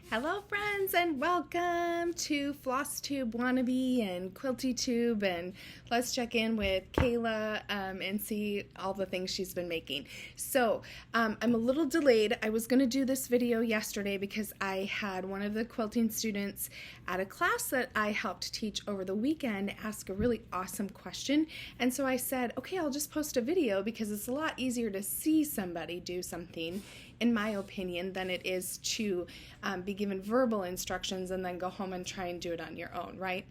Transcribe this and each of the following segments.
Hello friends and welcome to Floss Tube Wannabe and Quilty Tube, and let's check in with Kayla and see all the things she's been making. So I'm a little delayed. I was going to do this video yesterday because I had one of the quilting students at a class that I helped teach over the weekend ask a really awesome question, and so I said, okay, I'll just post a video because it's a lot easier to see somebody do something, in my opinion, than it is to be given verbal instructions and then go home and try and do it on your own, right?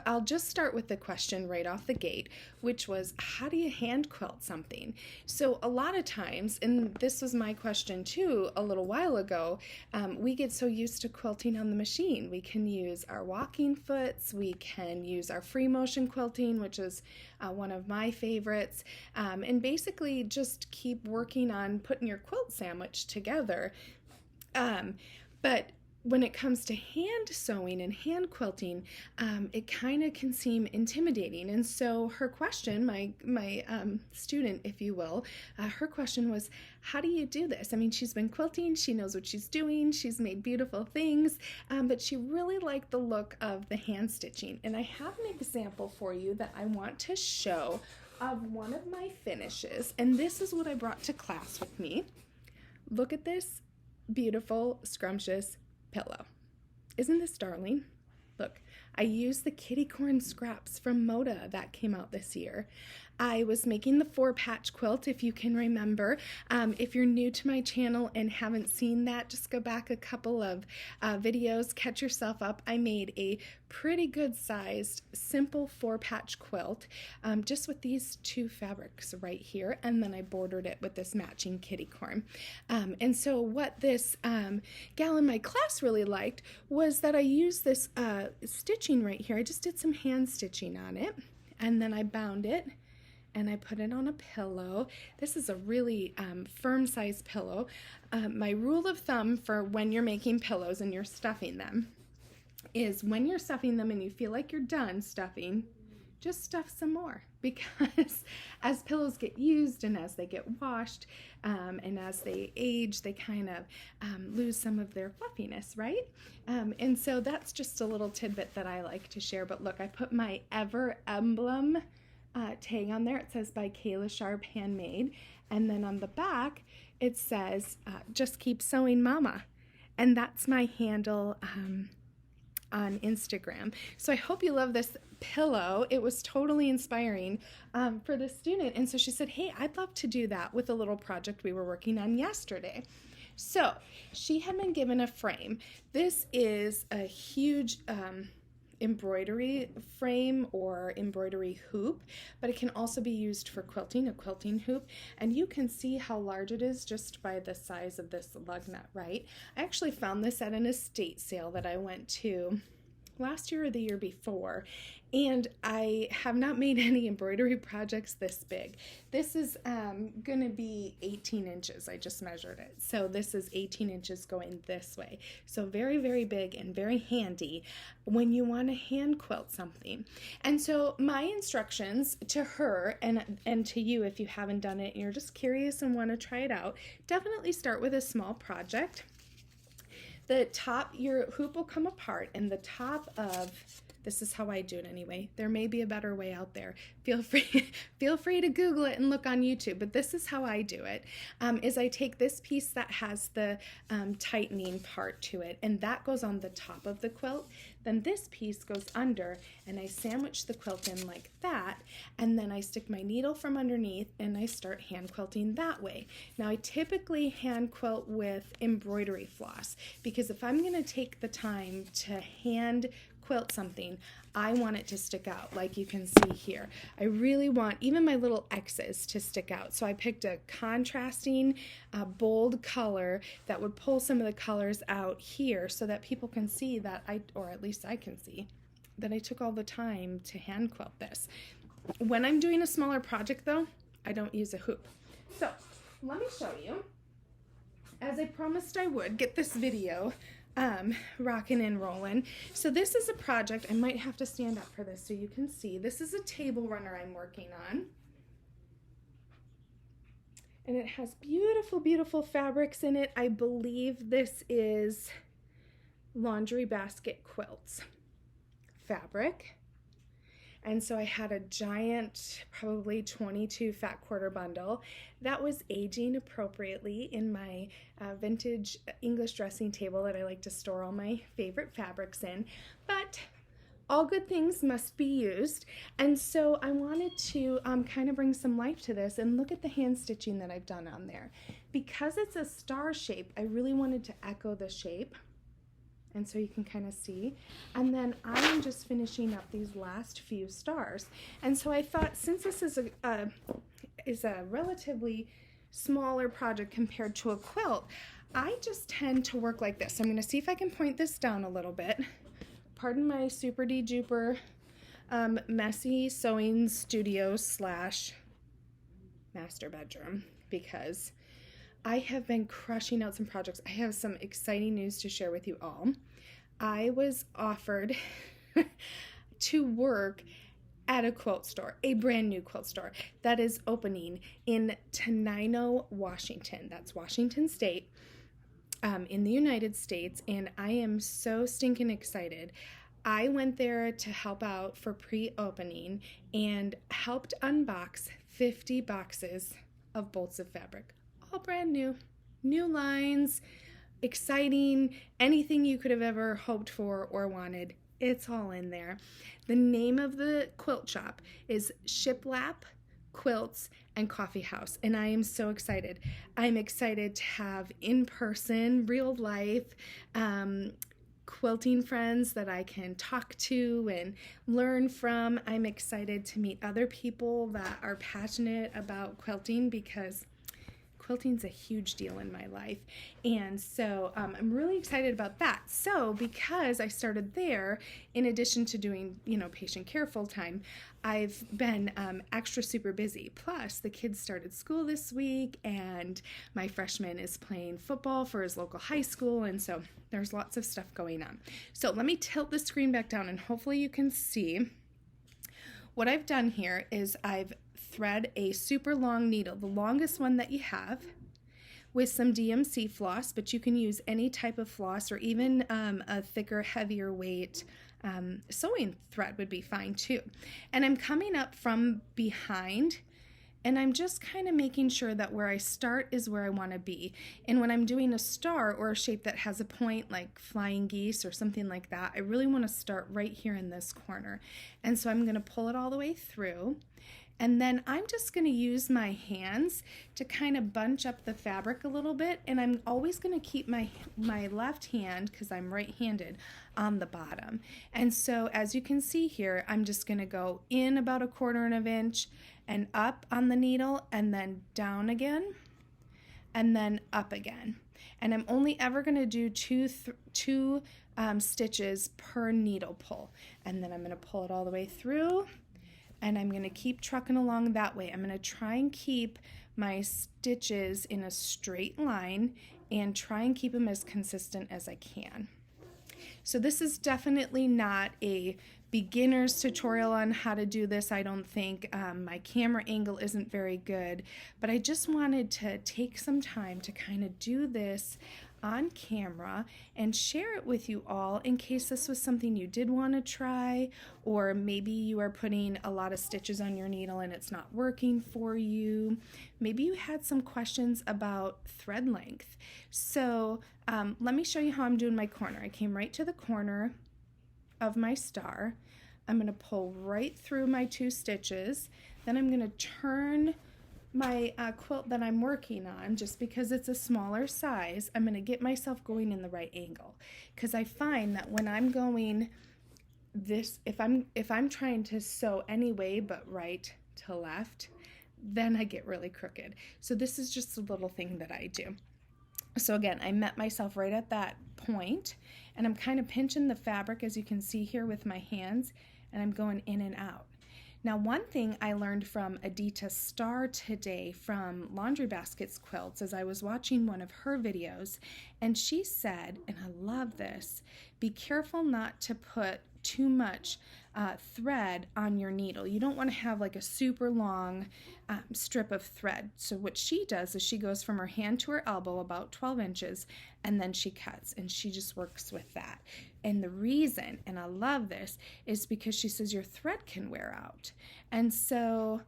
I'll just start with the question right off the gate, which was, how do you hand quilt something? So a lot of times, and this was my question too a little while ago, we get so used to quilting on the machine. We can use our walking foots, we can use our free motion quilting, which is one of my favorites, and basically just keep working on putting your quilt sandwich together. But when it comes to hand sewing and hand quilting, it kind of can seem intimidating. And so her question, my student, if you will, her question was, how do you do this? I mean, she's been quilting, she knows what she's doing, she's made beautiful things, but she really liked the look of the hand stitching. And I have an example for you that I want to show of one of my finishes. And this is what I brought to class with me. Look at this beautiful, scrumptious pillow. Isn't this darling? Look, I used the kitty corn scraps from Moda that came out this year. I was making the 4-patch quilt, if you can remember. If you're new to my channel and haven't seen that, just go back a couple of videos, catch yourself up. I made a pretty good sized, simple 4-patch quilt, just with these two fabrics right here, and then I bordered it with this matching kitty corn. And so what this gal in my class really liked was that I used this stitching right here. I just did some hand stitching on it, and then I bound it, and I put it on a pillow. This is a really firm size pillow. My rule of thumb for when you're making pillows and you're stuffing them is when you're stuffing them and you feel like you're done stuffing, just stuff some more, because as pillows get used and as they get washed and as they age, they kind of lose some of their fluffiness, right? And so that's just a little tidbit that I like to share. But look, I put my Ever emblem tag on there. It says by Kayla Sharp Handmade, and then on the back it says just keep sewing mama, and that's my handle on Instagram. So I hope you love this pillow. It was totally inspiring for the student, and so she said, hey, I'd love to do that with a little project we were working on yesterday. So she had been given a frame. This is a huge embroidery frame or embroidery hoop, but it can also be used for quilting, a quilting hoop, and you can see how large it is just by the size of this lug nut, right? I actually found this at an estate sale that I went to last year or the year before, and I have not made any embroidery projects this big. This is gonna be 18 inches. I just measured it. So this is 18 inches going this way. So very, very big and very handy when you want to hand quilt something. And so my instructions to her and to you, if you haven't done it and you're just curious and want to try it out, definitely start with a small project. The top, your hoop will come apart, and the top of, this is how I do it anyway. There may be a better way out there. Feel free to Google it and look on YouTube, but this is how I do it, is I take this piece that has the tightening part to it, and that goes on the top of the quilt. Then this piece goes under, and I sandwich the quilt in like that, and then I stick my needle from underneath, and I start hand quilting that way. Now I typically hand quilt with embroidery floss, because if I'm going to take the time to hand quilt something, I want it to stick out, like you can see here. I really want even my little X's to stick out. So I picked a contrasting, bold color that would pull some of the colors out here so that people can see that or at least I can see, that I took all the time to hand quilt this. When I'm doing a smaller project though, I don't use a hoop. So let me show you, as I promised I would, get this video rocking and rolling. So this is a project, I might have to stand up for this so you can see. This is a table runner I'm working on. And it has beautiful, beautiful fabrics in it. I believe this is laundry basket quilts fabric. And so I had a giant, probably 22 fat quarter bundle that was aging appropriately in my vintage English dressing table that I like to store all my favorite fabrics in. But all good things must be used. And so I wanted to kind of bring some life to this, and look at the hand stitching that I've done on there. Because it's a star shape, I really wanted to echo the shape. And so you can kind of see. And then I'm just finishing up these last few stars. And so I thought, since this is a relatively smaller project compared to a quilt, I just tend to work like this. I'm going to see if I can point this down a little bit. Pardon my super duper messy sewing studio slash master bedroom, because I have been crushing out some projects. I have some exciting news to share with you all. I was offered to work at a quilt store, a brand new quilt store that is opening in Tenino, Washington. That's Washington State, in the United States, and I am so stinking excited. I went there to help out for pre-opening and helped unbox 50 boxes of bolts of fabric. All brand new, new lines, exciting, anything you could have ever hoped for or wanted. It's all in there. The name of the quilt shop is Shiplap Quilts and Coffee House, and I am so excited. I'm excited to have in-person, real life quilting friends that I can talk to and learn from. I'm excited to meet other people that are passionate about quilting, because quilting's a huge deal in my life. And so I'm really excited about that. So because I started there, in addition to doing, patient care full time, I've been extra super busy. Plus the kids started school this week, and my freshman is playing football for his local high school. And so there's lots of stuff going on. So let me tilt the screen back down, and hopefully you can see. What I've done here is I've thread a super long needle, the longest one that you have, with some DMC floss, but you can use any type of floss, or even a thicker, heavier weight sewing thread would be fine too. And I'm coming up from behind, and I'm just kind of making sure that where I start is where I want to be. And when I'm doing a star or a shape that has a point like flying geese or something like that, I really want to start right here in this corner. And so I'm going to pull it all the way through. And then I'm just going to use my hands to kind of bunch up the fabric a little bit. And I'm always going to keep my left hand, because I'm right-handed, on the bottom. And so as you can see here, I'm just going to go in about 1/4 of an inch and up on the needle, and then down again, and then up again. And I'm only ever going to do two stitches per needle pull. And then I'm going to pull it all the way through. And I'm going to keep trucking along that way. I'm going to try and keep my stitches in a straight line and try and keep them as consistent as I can. So this is definitely not a beginner's tutorial on how to do this. I don't think my camera angle isn't very good, but I just wanted to take some time to kind of do this on camera and share it with you all, in case this was something you did want to try, or maybe you are putting a lot of stitches on your needle and it's not working for you. Maybe you had some questions about thread length. So let me show you how I'm doing my corner. I came right to the corner of my star. I'm going to pull right through my 2 stitches. Then I'm going to turn my quilt that I'm working on, just because it's a smaller size. I'm going to get myself going in the right angle, because I find that when I'm going this, if I'm trying to sew any way but right to left, then I get really crooked. So this is just a little thing that I do. So again, I met myself right at that point, and I'm kind of pinching the fabric, as you can see here, with my hands, and I'm going in and out. Now, one thing I learned from Adita Starr today from Laundry Baskets Quilts, as I was watching one of her videos, and she said, and I love this, be careful not to put too much thread on your needle. You don't want to have like a super long strip of thread. So what she does is she goes from her hand to her elbow about 12 inches, and then she cuts, and she just works with that. And the reason, and I love this, is because she says your thread can wear out. And so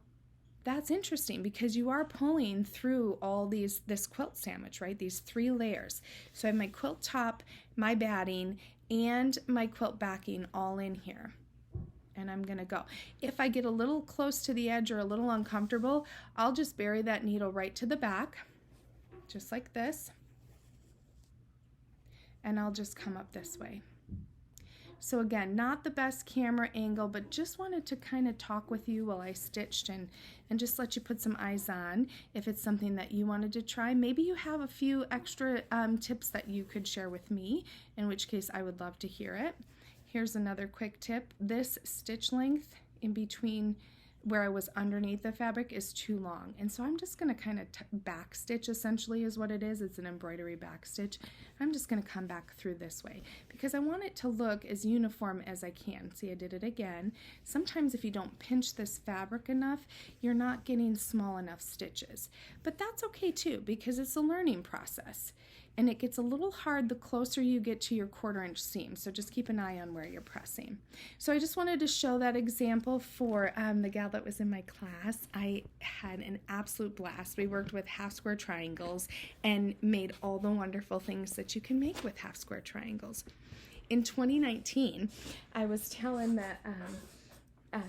that's interesting because you are pulling through all this quilt sandwich, right? These 3 layers. So I have my quilt top, my batting, and my quilt backing all in here. And I'm gonna go. If I get a little close to the edge or a little uncomfortable, I'll just bury that needle right to the back, just like this. And I'll just come up this way. So again, not the best camera angle, but just wanted to kind of talk with you while I stitched and just let you put some eyes on if it's something that you wanted to try. Maybe you have a few extra tips that you could share with me, in which case I would love to hear it. Here's another quick tip. This stitch length in between where I was underneath the fabric is too long. And so I'm just gonna kind of back stitch, essentially is what it is. It's an embroidery back stitch. I'm just gonna come back through this way because I want it to look as uniform as I can. See, I did it again. Sometimes if you don't pinch this fabric enough, you're not getting small enough stitches. But that's okay too, because it's a learning process. And it gets a little hard the closer you get to your 1/4 inch seam, so just keep an eye on where you're pressing. So I just wanted to show that example for the gal that was in my class. I had an absolute blast. We worked with half square triangles and made all the wonderful things that you can make with half square triangles. In 2019, I was telling that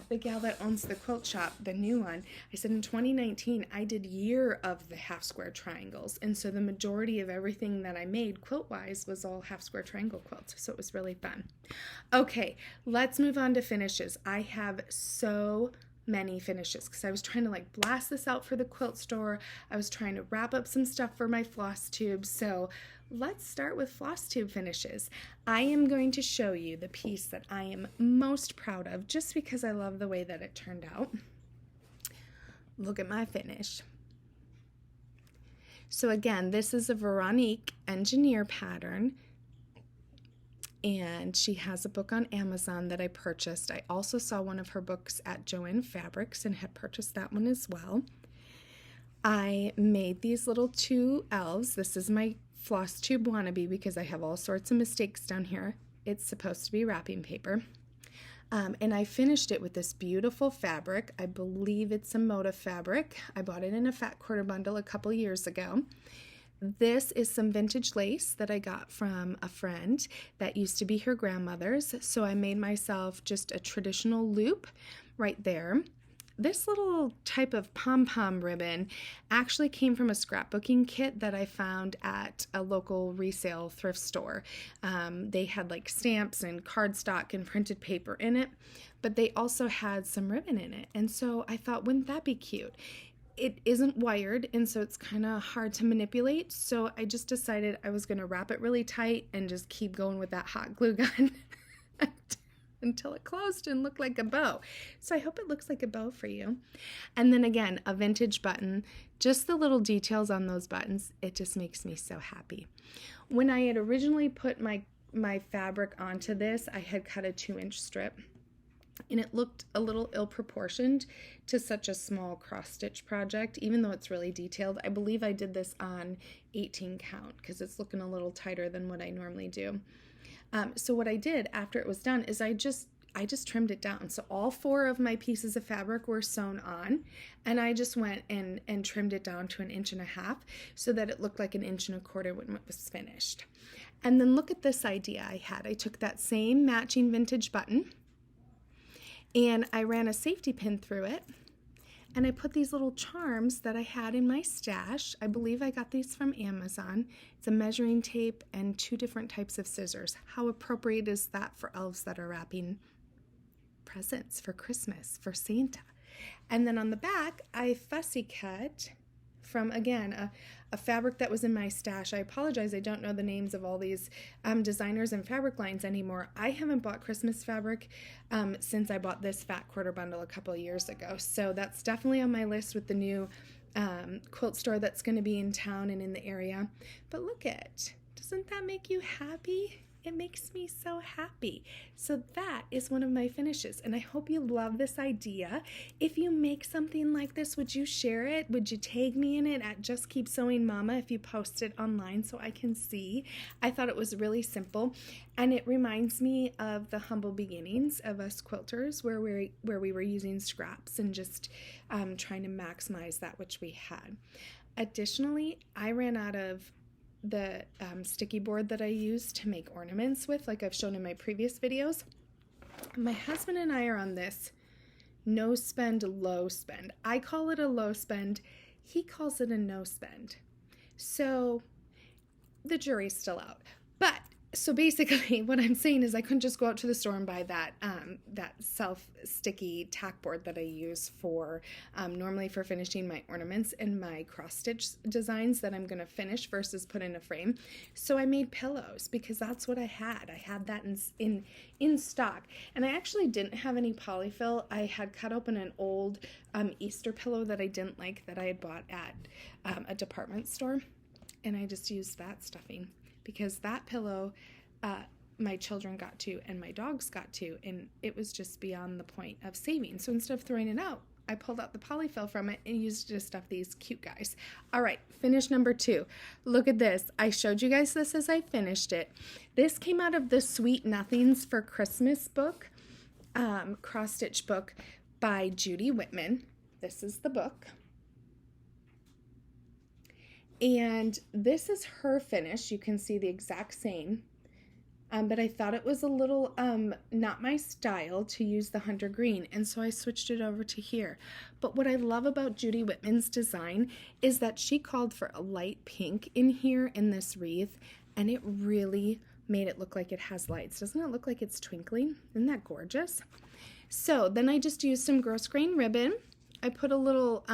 the gal that owns the quilt shop, the new one, I said in 2019 I did year of the half square triangles, and so the majority of everything that I made quilt wise was all half square triangle quilts, so it was really fun. Okay, let's move on to finishes. I have so many finishes because I was trying to like blast this out for the quilt store. I was trying to wrap up some stuff for my floss tube. So let's start with floss tube finishes. I am going to show you the piece that I am most proud of just because I love the way that it turned out. Look at my finish. So again, this is a Veronique engineer pattern, and she has a book on Amazon that I purchased. I also saw one of her books at Joann Fabrics and had purchased that one as well. I made these little 2 elves. This is my Floss Tube Wannabe because I have all sorts of mistakes down here. It's supposed to be wrapping paper. And I finished it with this beautiful fabric. I believe it's a motif fabric. I bought it in a fat quarter bundle a couple years ago. This is some vintage lace that I got from a friend that used to be her grandmother's. So I made myself just a traditional loop right there. This little type of pom-pom ribbon actually came from a scrapbooking kit that I found at a local resale thrift store. They had like stamps and cardstock and printed paper in it, but they also had some ribbon in it. And so I thought, wouldn't that be cute? It isn't wired, and so it's kind of hard to manipulate, so I just decided I was going to wrap it really tight and just keep going with that hot glue gun until it closed and looked like a bow. So I hope it looks like a bow for you. And then again, a vintage button. Just the little details on those buttons, it just makes me so happy. When I had originally put my fabric onto this, I had cut a 2-inch strip, and it looked a little ill-proportioned to such a small cross-stitch project, even though it's really detailed. I believe I did this on 18 count because it's looking a little tighter than what I normally do. So what I did after it was done is I just trimmed it down. So all 4 of my pieces of fabric were sewn on, and I just went and trimmed it down to 1.5 inches so that it looked like 1.25 inches when it was finished. And then look at this idea I had. I took that same matching vintage button, and I ran a safety pin through it, and I put these little charms that I had in my stash. I believe I got these from Amazon. It's a measuring tape and 2 different types of scissors. How appropriate is that for elves that are wrapping presents for Christmas, for Santa? And then on the back, I fussy cut from, again, a fabric that was in my stash. I apologize, I don't know the names of all these designers and fabric lines anymore. I haven't bought Christmas fabric since I bought this fat quarter bundle a couple of years ago. So that's definitely on my list with the new quilt store that's going to be in town and in the area. But look at, doesn't that make you happy? It makes me so happy. So that is one of my finishes, and I hope you love this idea. If you make something like this, would you share it? Would you tag me in it at Just Keep Sewing Mama if you post it online so I can see? I thought it was really simple, and it reminds me of the humble beginnings of us quilters where we were using scraps and just trying to maximize that which we had. Additionally, I ran out of the sticky board that I use to make ornaments with, like I've shown in my previous videos. My husband and I are on this no spend, low spend. I call it a low spend. He calls it a no spend. So the jury's still out. But so basically what I'm saying is I couldn't just go out to the store and buy that self-sticky tack board that I use for normally for finishing my ornaments and my cross-stitch designs that I'm going to finish versus put in a frame. So I made pillows because that's what I had. I had that in stock. And I actually didn't have any polyfill. I had cut open an old Easter pillow that I didn't like that I had bought at a department store. And I just used that stuffing, because that pillow my children got to and my dogs got to, and it was just beyond the point of saving. So instead of throwing it out, I pulled out the polyfill from it and used it to stuff these cute guys. All right, finish number 2. Look at this. I showed you guys this as I finished it. This came out of the Sweet Nothings for Christmas book, cross-stitch book by Judy Whitman. This is the book. And this is her finish. You can see the exact same. But I thought it was a little not my style to use the hunter green, and so I switched it over to here. But what I love about Judy Whitman's design is that she called for a light pink in here in this wreath, and it really made it look like it has lights. Doesn't it look like it's twinkling? Isn't that gorgeous? So then I just used some gross grain ribbon. I put a little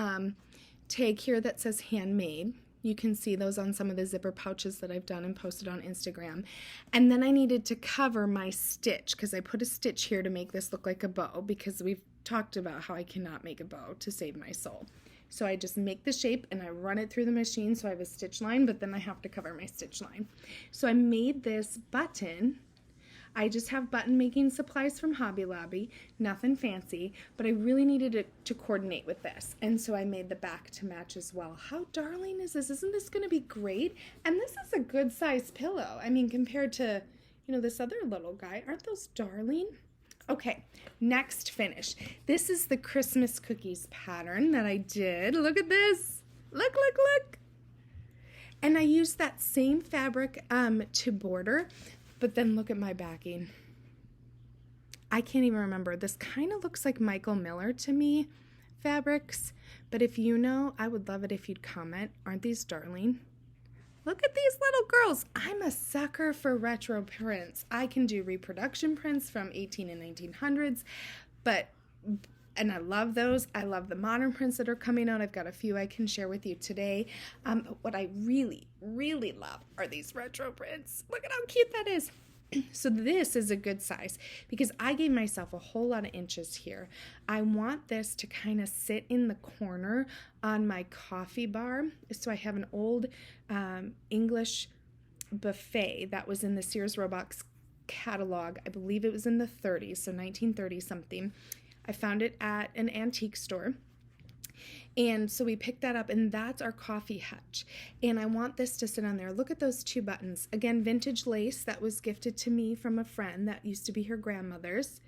tag here that says handmade. You can see those on some of the zipper pouches that I've done and posted on Instagram. And then I needed to cover my stitch because I put a stitch here to make this look like a bow, because we've talked about how I cannot make a bow to save my soul. So I just make the shape and I run it through the machine so I have a stitch line, but then I have to cover my stitch line. So I made this button. I just have button making supplies from Hobby Lobby, nothing fancy, but I really needed it to coordinate with this. And so I made the back to match as well. How darling is this? Isn't this going to be great? And this is a good size pillow. I mean, compared to, this other little guy. Aren't those darling? Okay, next finish. This is the Christmas cookies pattern that I did. Look at this. Look, look, look. And I used that same fabric to border. But then look at my backing. I can't even remember. This kind of looks like Michael Miller to me fabrics. But if you know, I would love it if you'd comment. Aren't these darling? Look at these little girls. I'm a sucker for retro prints. I can do reproduction prints from 18 and 1900s. And I love those. I love the modern prints that are coming out. I've got a few I can share with you today. What I really, really love are these retro prints. Look at how cute that is. So this is a good size because I gave myself a whole lot of inches here. I want this to kind of sit in the corner on my coffee bar. So I have an old English buffet that was in the Sears Roebuck catalog. I believe it was in the 30s, so 1930 something. I found it at an antique store, and so we picked that up, and that's our coffee hutch, and I want this to sit on there. Look at those 2 buttons. Again, vintage lace that was gifted to me from a friend that used to be her grandmother's.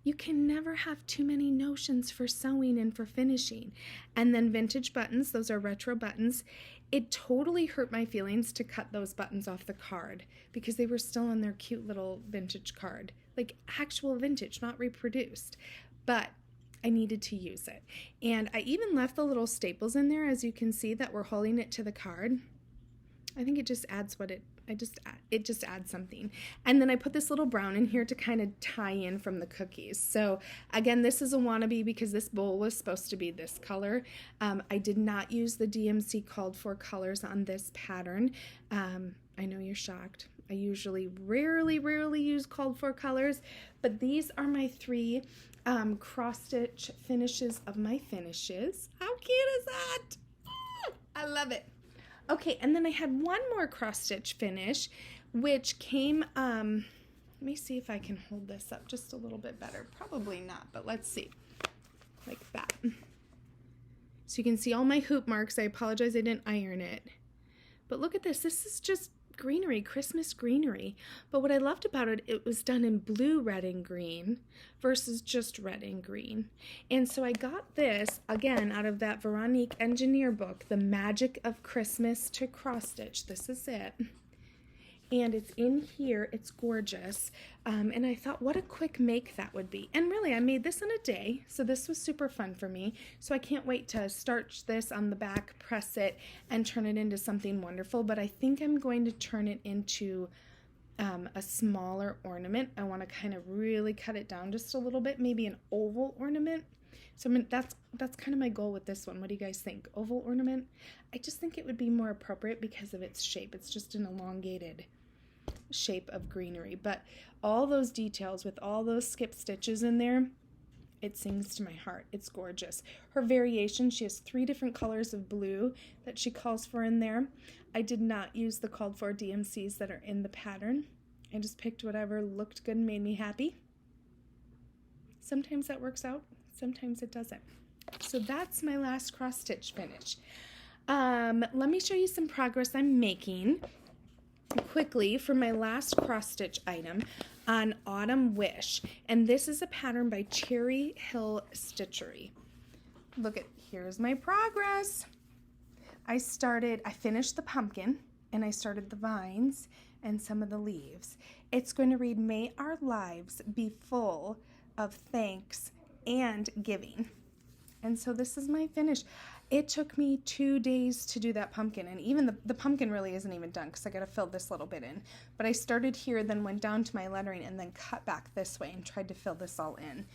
You can never have too many notions for sewing and for finishing. And then vintage buttons, those are retro buttons. It totally hurt my feelings to cut those buttons off the card because they were still on their cute little vintage card, like actual vintage, not reproduced. But I needed to use it. And I even left the little staples in there, as you can see, that were holding it to the card. I think it just adds it just adds something. And then I put this little brown in here to kind of tie in from the cookies. So again, this is a wannabe because this bowl was supposed to be this color. I did not use the DMC called for colors on this pattern. I know you're shocked. I usually rarely use called for colors, but these are my 3 cross-stitch finishes of my finishes. How cute is that? I love it. Okay, and then I had one more cross-stitch finish, which came, Let me see if I can hold this up just a little bit better. Probably not, but let's see. Like that. So you can see all my hoop marks. I apologize I didn't iron it. But look at this. This is just greenery, Christmas greenery. But what I loved about it, it was done in blue, red, and green versus just red and green. And so I got this, again, out of that Veronique Engineer book, The Magic of Christmas to Cross Stitch. This is it. And it's in here. It's gorgeous. And I thought, what a quick make that would be. And really, I made this in a day, so this was super fun for me. So I can't wait to starch this on the back, press it, and turn it into something wonderful. But I think I'm going to turn it into a smaller ornament. I want to kind of really cut it down just a little bit, maybe an oval ornament. So that's kind of my goal with this one. What do you guys think? Oval ornament? I just think it would be more appropriate because of its shape. It's just an elongated shape of greenery, but all those details with all those skip stitches in there, it sings to my heart. It's gorgeous. Her variation, she has 3 different colors of blue that she calls for in there. I did not use the called for DMCs that are in the pattern. I just picked whatever looked good and made me happy. Sometimes that works out, sometimes it doesn't. So that's my last cross stitch finish. Let me show you some progress I'm making quickly for my last cross stitch item on Autumn Wish, and this is a pattern by Cherry Hill Stitchery. Look at, here's my progress. I finished the pumpkin and I started the vines and some of the leaves. It's going to read, "May our lives be full of thanks and giving." And so this is my finish. It took me 2 days to do that pumpkin, and even the pumpkin really isn't even done because I got to fill this little bit in. But I started here, then went down to my lettering, and then cut back this way and tried to fill this all in.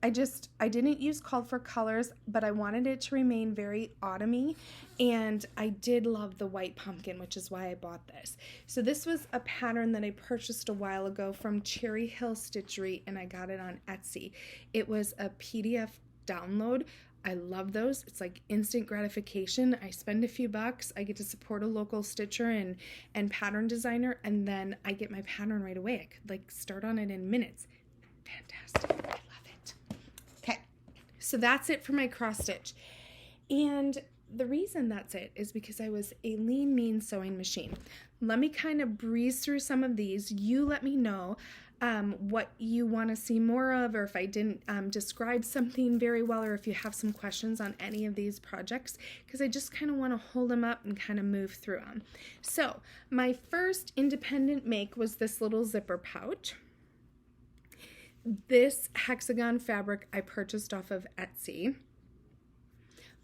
I didn't use called for colors, but I wanted it to remain very autumny, and I did love the white pumpkin, which is why I bought this. So this was a pattern that I purchased a while ago from Cherry Hill Stitchery, and I got it on Etsy. It was a PDF download. I love those. It's like instant gratification. I spend a few bucks, I get to support a local stitcher and pattern designer, and then I get my pattern right away. I could like start on it in minutes. Fantastic. I love it. Okay, so that's it for my cross stitch. And the reason that's it is because I was a lean, mean sewing machine. Let me kind of breeze through some of these. You let me know what you want to see more of, or if I didn't describe something very well, or if you have some questions on any of these projects, because I just kind of want to hold them up and kind of move through them. So my first independent make was this little zipper pouch. This Hexagon fabric I purchased off of Etsy,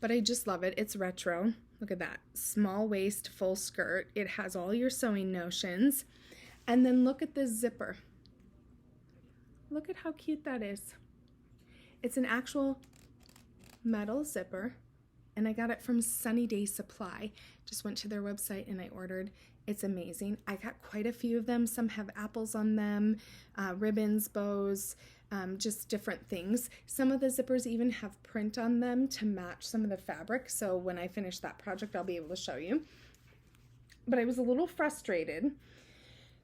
but I just love it. It's retro. Look at that. Small waist, full skirt. It has all your sewing notions. And then look at this zipper. Look at how cute that is. It's an actual metal zipper, and I got it from Sunny Day Supply. Just went to their website and I ordered. It's amazing. I got quite a few of them. Some have apples on them, ribbons, bows, just different things. Some of the zippers even have print on them to match some of the fabric. So when I finish that project, I'll be able to show you. But I was a little frustrated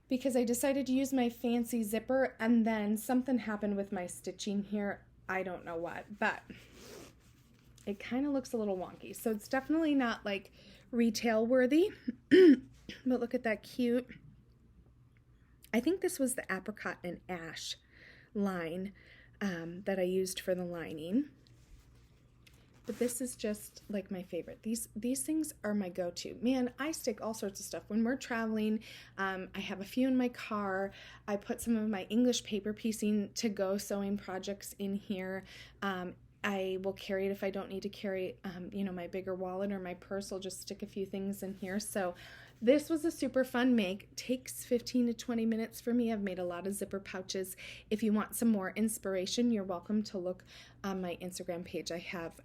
because I decided to use my fancy zipper, and then something happened with my stitching here. I don't know what, but it kind of looks a little wonky. So it's definitely not like retail worthy, but look at that cute. I think this was the apricot and ash line that I used for the lining. But this is just like my favorite. These things are my go-to. Man, I stick all sorts of stuff. When we're traveling, I have a few in my car. I put some of my English paper piecing to go sewing projects in here. I will carry it if I don't need to carry, my bigger wallet or my purse. I'll just stick a few things in here. So this was a super fun make. Takes 15 to 20 minutes for me. I've made a lot of zipper pouches. If you want some more inspiration, you're welcome to look on my Instagram page. I have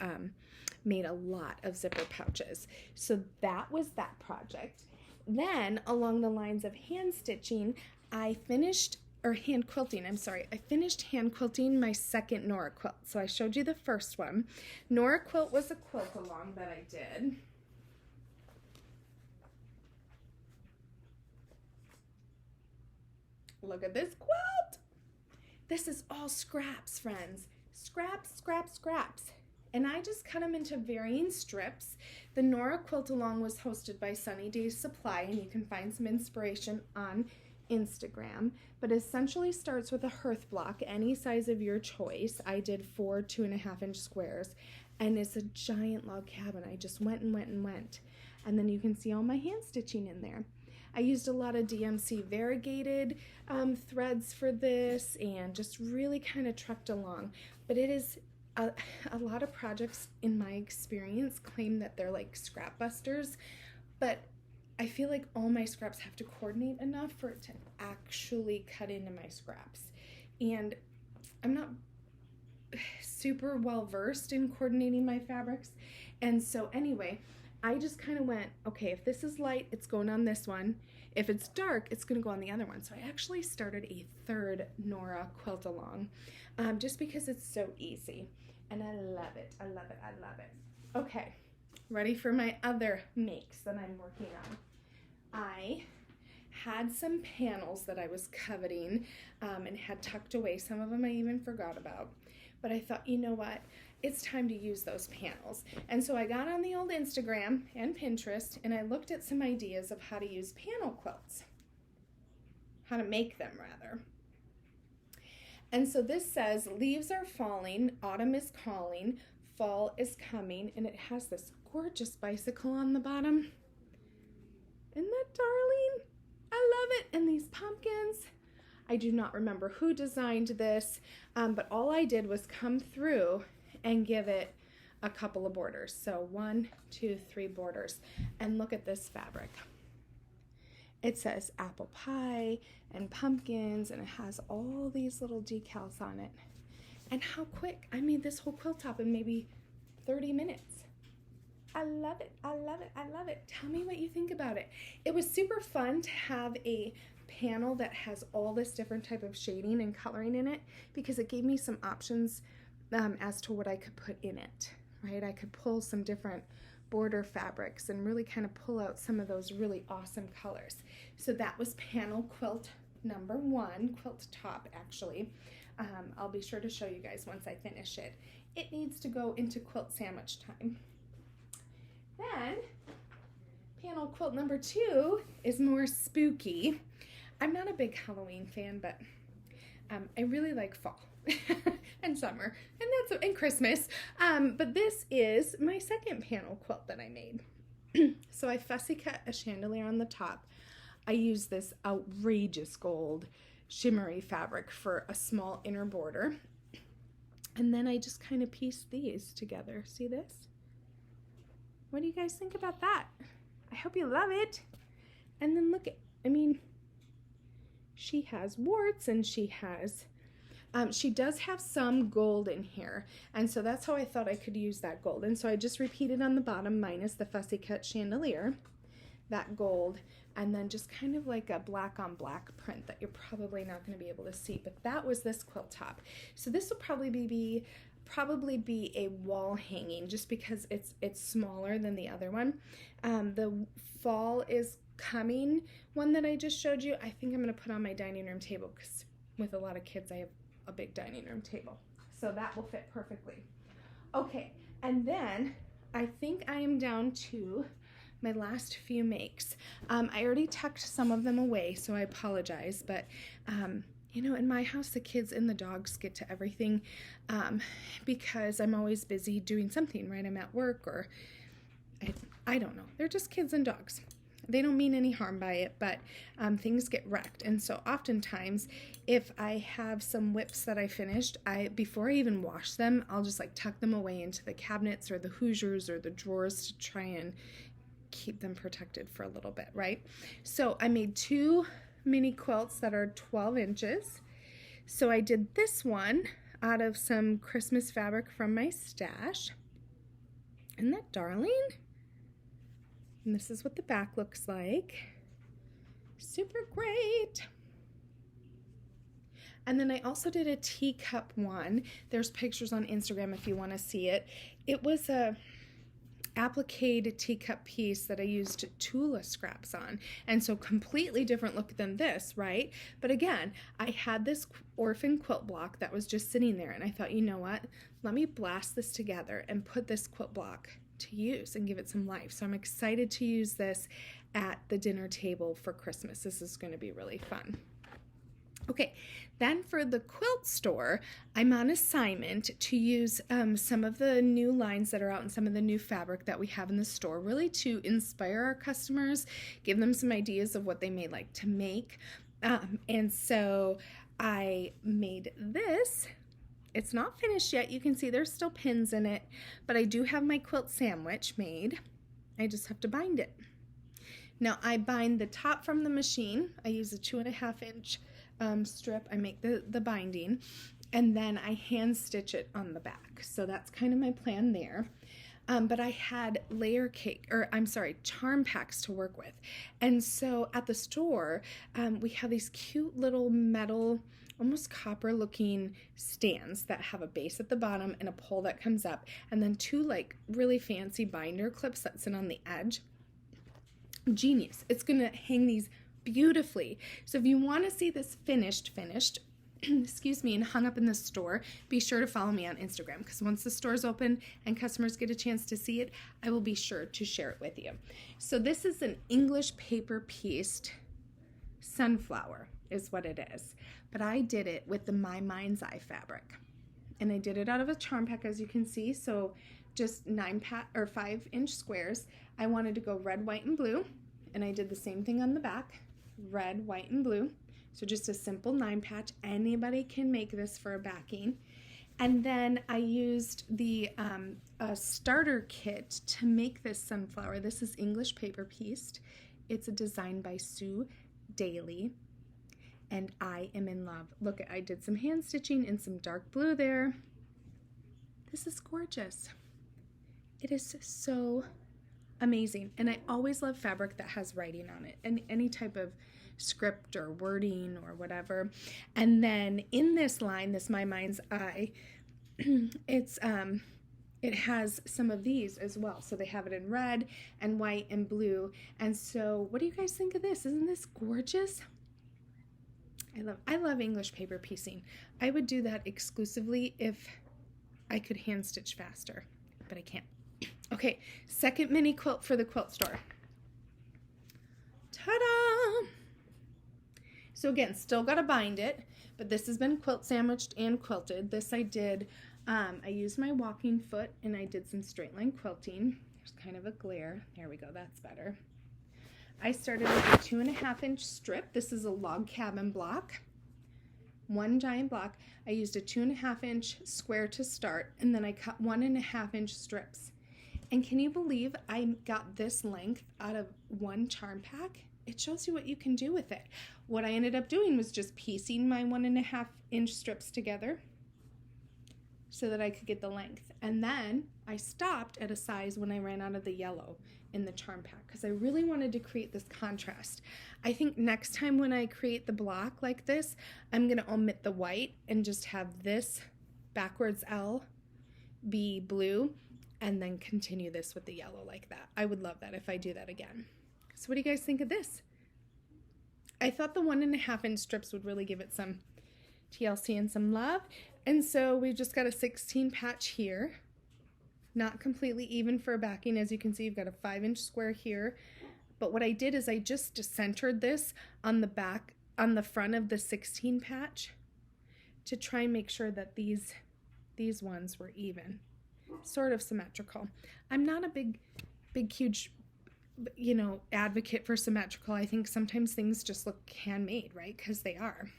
made a lot of zipper pouches. So that was that project. Then along the lines of hand stitching, I finished hand quilting my second Nora quilt. So I showed you the first one. Nora quilt was a quilt along that I did. Look at this quilt. This is all scraps, friends. Scraps, scraps, scraps. And I just cut them into varying strips. The Nora Quilt Along was hosted by Sunny Days Supply, and you can find some inspiration on Instagram. But essentially starts with a hearth block, any size of your choice. I did 4 2.5-inch squares, and it's a giant log cabin. I just went and went and went. And then you can see all my hand stitching in there. I used a lot of DMC variegated threads for this, and just really kind of trucked along. But it is a lot of projects, in my experience, claim that they're like scrap busters, but I feel like all my scraps have to coordinate enough for it to actually cut into my scraps. And I'm not super well versed in coordinating my fabrics. And so anyway, I just kind of went, okay, if this is light, it's going on this one. If it's dark, it's going to go on the other one. So I actually started a third Nora Quilt Along, just because it's so easy. And I love it. I love it. I love it. Okay, ready for my other makes that I'm working on. I had some panels that I was coveting and had tucked away. Some of them I even forgot about. But I thought, you know what? It's time to use those panels. And so I got on the old Instagram and Pinterest, and I looked at some ideas of how to use panel quilts. How to make them, rather. And so this says, leaves are falling, autumn is calling, fall is coming, and it has this gorgeous bicycle on the bottom. Isn't that darling? I love it. And these pumpkins. I do not remember who designed this, but all I did was come through and give it a couple of borders. So 1, 2, 3 borders. And look at this fabric. It says apple pie and pumpkins, and it has all these little decals on it. And how quick. I made this whole quilt top in maybe 30 minutes. I love it. I love it. I love it. Tell me what you think about it. It was super fun to have a panel that has all this different type of shading and coloring in it, because it gave me some options as to what I could put in it, right? I could pull some different border fabrics and really kind of pull out some of those really awesome colors. So that was panel quilt number 1, quilt top actually. I'll be sure to show you guys once I finish it. It needs to go into quilt sandwich time. Then panel quilt number 2 is more spooky. I'm not a big Halloween fan, but I really like fall and summer and Christmas. But this is my second panel quilt that I made. So I fussy cut a chandelier on the top. I used this outrageous gold shimmery fabric for a small inner border. And then I just kind of pieced these together. See this? What do you guys think about that? I hope you love it. And then look at, I mean, she has warts, and she has, she does have some gold in here. And so that's how I thought I could use that gold. And so I just repeated on the bottom minus the fussy cut chandelier, that gold, and then just kind of like a black on black print that you're probably not going to be able to see. But that was this quilt top. So this will probably be a wall hanging, just because it's smaller than the other one. The fall is coming one that I just showed you, I think I'm going to put on my dining room table, because with a lot of kids I have a big dining room table, so that will fit perfectly. Okay, and then I think I am down to my last few makes. I already tucked some of them away, so I apologize, but you know, in my house the kids and the dogs get to everything, because I'm always busy doing something, right? I'm at work, or I don't know, they're just kids and dogs. They don't mean any harm by it, but things get wrecked. And so oftentimes, if I have some whips that I finished, before I even wash them, I'll just like tuck them away into the cabinets or the Hoosiers or the drawers to try and keep them protected for a little bit, right? So I made 2 mini quilts that are 12 inches. So I did this one out of some Christmas fabric from my stash. Isn't that darling? And this is what the back looks like. Super great. And then I also did a teacup one. There's pictures on Instagram if you want to see it. It was applique teacup piece that I used Tula scraps on. And so completely different look than this, right? But again, I had this orphan quilt block that was just sitting there, and I thought, you know what? Let me blast this together and put this quilt block to use and give it some life. So I'm excited to use this at the dinner table for Christmas. This is going to be really fun. Okay, then for the quilt store, I'm on assignment to use some of the new lines that are out and some of the new fabric that we have in the store, really to inspire our customers, give them some ideas of what they may like to make. And so I made this. It's not finished yet. You can see there's still pins in it, but I do have my quilt sandwich made. I just have to bind it. Now I bind the top from the machine. I use a 2.5 inch strip. I make the binding, and then I hand stitch it on the back. So that's kind of my plan there. But I had charm packs to work with. And so at the store, we have these cute little metal, almost copper looking stands that have a base at the bottom and a pole that comes up, and then 2 like really fancy binder clips that sit on the edge. Genius. It's going to hang these beautifully. So if you want to see this finished, excuse me, and hung up in the store, be sure to follow me on Instagram, because once the store's open and customers get a chance to see it, I will be sure to share it with you. So this is an English paper pieced sunflower is what it is. But I did it with the My Mind's Eye fabric. And I did it out of a charm pack, as you can see. So just 5-inch squares. I wanted to go red, white, and blue. And I did the same thing on the back, red, white, and blue. So just a simple 9-patch. Anybody can make this for a backing. And then I used the starter kit to make this sunflower. This is English paper pieced. It's a design by Sue Daly. And I am in love. Look, I did some hand stitching in some dark blue there. This is gorgeous. It is so amazing. And I always love fabric that has writing on it, and any type of script or wording or whatever. And then in this line, this My Mind's Eye, it has some of these as well. So they have it in red and white and blue. And so what do you guys think of this? Isn't this gorgeous? I love English paper piecing. I would do that exclusively if I could hand stitch faster, but I can't. Okay, second mini quilt for the quilt store. Ta-da! So again, still got to bind it, but this has been quilt sandwiched and quilted. This I did, I used my walking foot and I did some straight line quilting. There's kind of a glare. There we go, that's better. I started with a 2.5-inch strip. This is a log cabin block. One giant block. I used a 2.5-inch square to start, and then I cut 1.5-inch strips. And can you believe I got this length out of one charm pack? It shows you what you can do with it. What I ended up doing was just piecing my 1.5-inch strips together so that I could get the length. And then I stopped at a size when I ran out of the yellow in the charm pack, because I really wanted to create this contrast. I think next time when I create the block like this, I'm going to omit the white and just have this backwards L be blue, and then continue this with the yellow like that. I would love that if I do that again. So what do you guys think of this? I thought the 1.5-inch strips would really give it some TLC and some love. And so we've just got a 16 patch here. Not completely even for a backing. As you can see, you've got a 5-inch square here. But what I did is I just centered this on the back, on the front of the 16 patch to try and make sure that these ones were even, sort of symmetrical. I'm not a big, huge, advocate for symmetrical. I think sometimes things just look handmade, right? Because they are.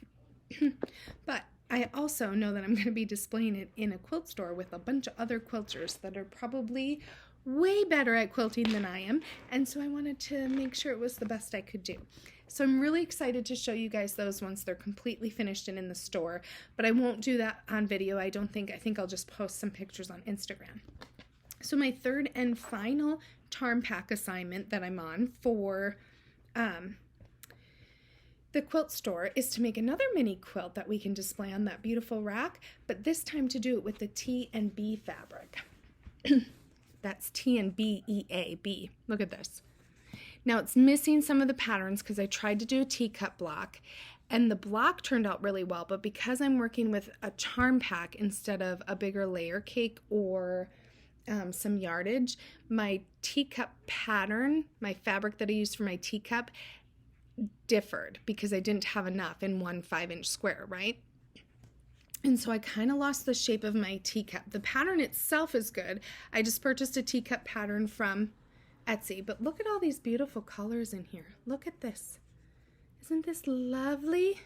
But I also know that I'm going to be displaying it in a quilt store with a bunch of other quilters that are probably way better at quilting than I am, and so I wanted to make sure it was the best I could do. So I'm really excited to show you guys those once they're completely finished and in the store, but I won't do that on video. I think I'll just post some pictures on Instagram. So my third and final charm pack assignment that I'm on for the quilt store is to make another mini quilt that we can display on that beautiful rack, but this time to do it with the T and B fabric. That's T-N-B-E-A-B. Look at this. Now it's missing some of the patterns because I tried to do a teacup block and the block turned out really well, but because I'm working with a charm pack instead of a bigger layer cake or some yardage, my teacup pattern, my fabric that I used for my teacup, differed because I didn't have enough in one 5-inch square, right? And so I kind of lost the shape of my teacup. The pattern itself is good. I just purchased a teacup pattern from Etsy, but look at all these beautiful colors in here. Look at this. Isn't this lovely?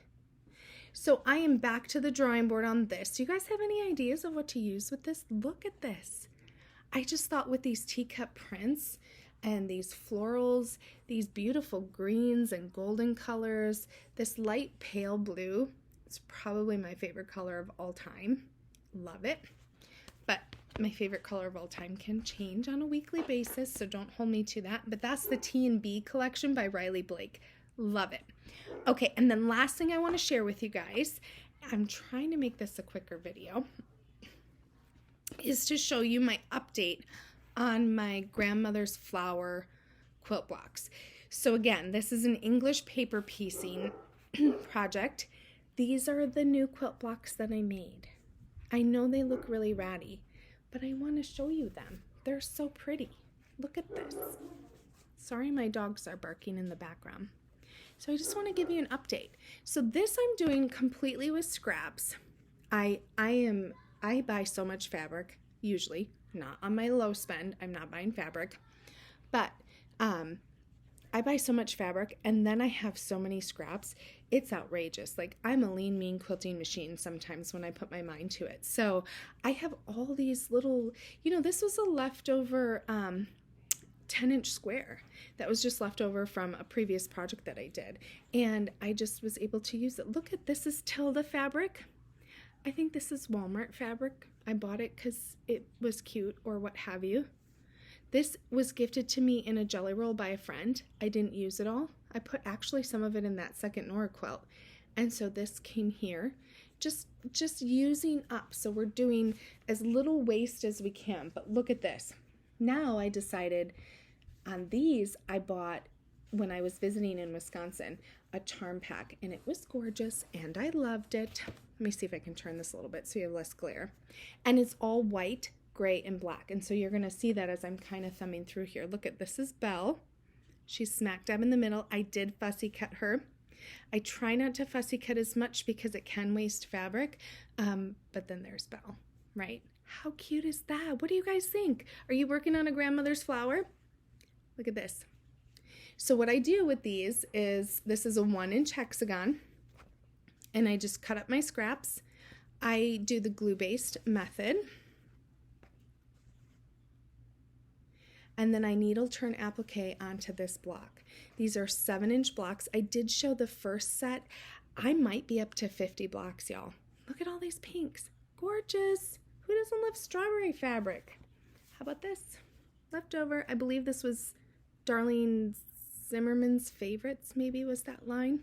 So I am back to the drawing board on this. Do you guys have any ideas of what to use with this? Look at this. I just thought with these teacup prints and these florals, these beautiful greens and golden colors, this light pale blue, it's probably my favorite color of all time. Love it. But my favorite color of all time can change on a weekly basis, so don't hold me to that. But that's the T&B collection by Riley Blake. Love it. Okay, and then last thing I want to share with you guys, I'm trying to make this a quicker video, is to show you my update on my grandmother's flower quilt blocks. So again, this is an English paper piecing project. These are the new quilt blocks that I made. I know they look really ratty, but I want to show you them. They're so pretty. Look at this. Sorry, my dogs are barking in the background. So I just want to give you an update. So this I'm doing completely with scraps. I buy so much fabric, usually, not on my low spend. I'm not buying fabric, but I buy so much fabric and then I have so many scraps. It's outrageous. Like, I'm a lean, mean quilting machine sometimes when I put my mind to it. So I have all these little, this was a leftover 10-inch square that was just left over from a previous project that I did. And I just was able to use it. Look at this, is Tilda fabric. I think this is Walmart fabric. I bought it because it was cute or what have you. This was gifted to me in a jelly roll by a friend. I didn't use it all. I put actually some of it in that second Nora quilt. And so this came here, just using up. So we're doing as little waste as we can. But look at this. Now I decided on these, I bought, when I was visiting in Wisconsin, a charm pack. And it was gorgeous and I loved it. Let me see if I can turn this a little bit so you have less glare. And it's all white, gray, and black. And so you're going to see that as I'm kind of thumbing through here. Look at, this is Belle. She's smack dab in the middle. I did fussy cut her. I try not to fussy cut as much because it can waste fabric. But then there's Belle, right? How cute is that? What do you guys think? Are you working on a grandmother's flower? Look at this. So what I do with these is, this is a 1-inch hexagon. And I just cut up my scraps. I do the glue-based method. And then I needle turn applique onto this block. These are 7-inch blocks. I did show the first set. I might be up to 50 blocks, y'all. Look at all these pinks. Gorgeous. Who doesn't love strawberry fabric? How about this? Leftover. I believe this was Darlene Zimmerman's favorites, maybe was that line.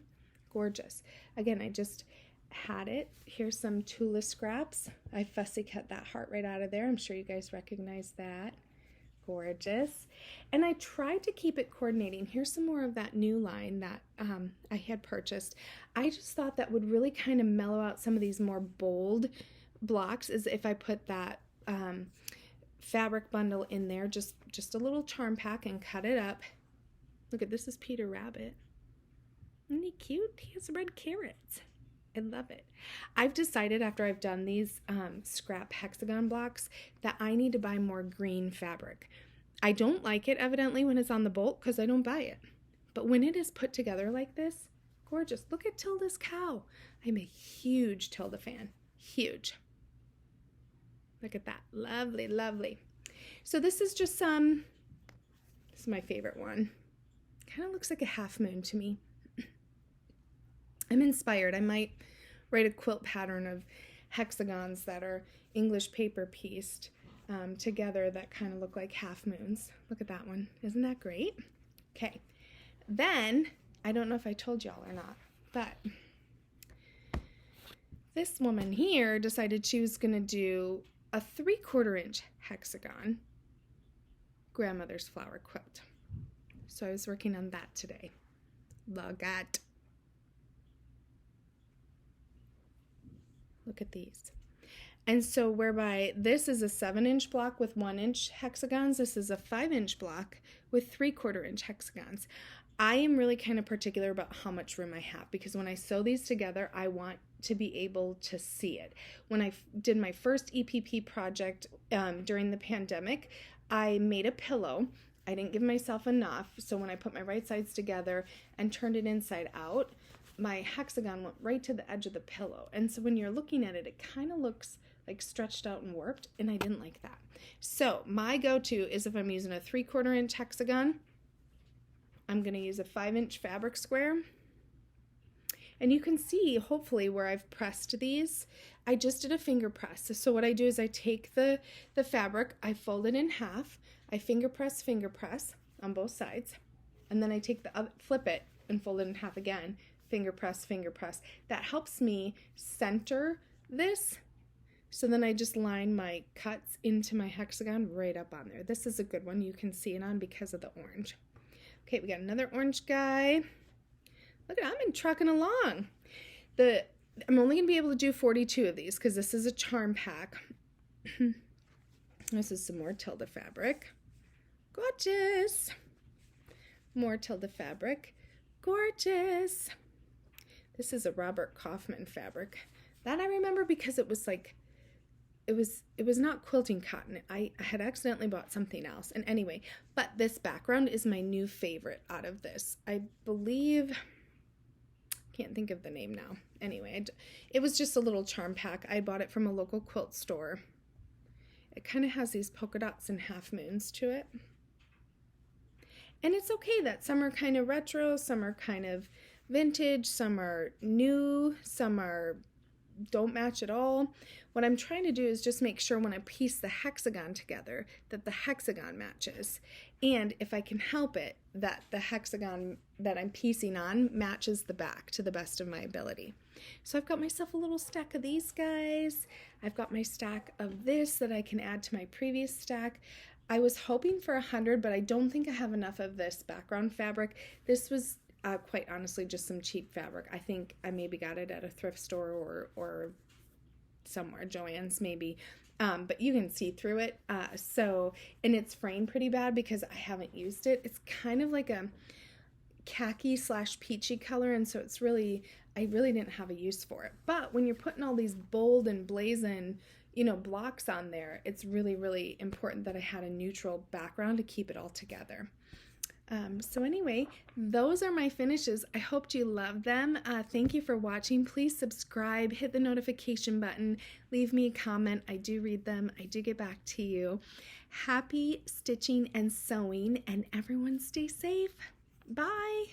Gorgeous. Again, I just had it. Here's some Tula scraps. I fussy cut that heart right out of there. I'm sure you guys recognize that. Gorgeous. And I tried to keep it coordinating. Here's some more of that new line that I had purchased. I just thought that would really kind of mellow out some of these more bold blocks, is if I put that fabric bundle in there, just a little charm pack, and cut it up. Look at this, is Peter Rabbit. Isn't he cute? He has red carrots. I love it. I've decided after I've done these scrap hexagon blocks that I need to buy more green fabric. I don't like it, evidently, when it's on the bolt because I don't buy it. But when it is put together like this, gorgeous. Look at Tilda's cow. I'm a huge Tilda fan. Huge. Look at that. Lovely, lovely. So this is just this is my favorite one. Kind of looks like a half moon to me. I'm inspired. I might write a quilt pattern of hexagons that are English paper pieced together that kind of look like half moons. Look at that one. Isn't that great? Okay. Then, I don't know if I told y'all or not, but this woman here decided she was going to do a 3/4 inch hexagon grandmother's flower quilt. So I was working on that today. Look at these. And so whereby this is a 7-inch block with 1-inch hexagons, this is a 5-inch block with 3/4-inch hexagons. I am really kind of particular about how much room I have, because when I sew these together, I want to be able to see it. When I did my first EPP project during the pandemic, I made a pillow. I didn't give myself enough, so when I put my right sides together and turned it inside out, my hexagon went right to the edge of the pillow. And so when you're looking at it, it kind of looks like stretched out and warped, and I didn't like that. So my go-to is, if I'm using a 3/4-inch hexagon, I'm going to use a 5-inch fabric square. And you can see, hopefully, where I've pressed these. I just did a finger press. So what I do is I take the fabric, I fold it in half, I finger press on both sides, and then I take the other, flip it and fold it in half again, finger press, finger press. That helps me center this. So then I just line my cuts into my hexagon right up on there. This is a good one. You can see it on because of the orange. Okay, we got another orange guy. Look at, I've been trucking along. I'm only going to be able to do 42 of these because this is a charm pack. This is some more Tilda fabric. Gorgeous. More Tilda fabric. Gorgeous. This is a Robert Kaufman fabric. That I remember because it was like, it was not quilting cotton. I had accidentally bought something else. And anyway, but this background is my new favorite out of this. I believe, can't think of the name now. Anyway, it was just a little charm pack. I bought it from a local quilt store. It kind of has these polka dots and half moons to it. And it's okay that some are kind of retro, some are kind of vintage, some are new, some are don't match at all. What I'm trying to do is just make sure when I piece the hexagon together that the hexagon matches, and if I can help it, that the hexagon that I'm piecing on matches the back to the best of my ability. So I've got myself a little stack of these guys. I've got my stack of this that I can add to my previous stack. I was hoping for 100, but I don't think I have enough of this background fabric. This was quite honestly just some cheap fabric. I think I maybe got it at a thrift store or somewhere, Joann's maybe, but you can see through it. And it's framed pretty bad because I haven't used it. It's kind of like a khaki / peachy color, and so it's really, I really didn't have a use for it. But when you're putting all these bold and blazing, blocks on there, it's really, really important that I had a neutral background to keep it all together. So anyway, those are my finishes. I hoped you loved them. Thank you for watching. Please subscribe, hit the notification button, leave me a comment. I do read them. I do get back to you. Happy stitching and sewing, and everyone stay safe. Bye.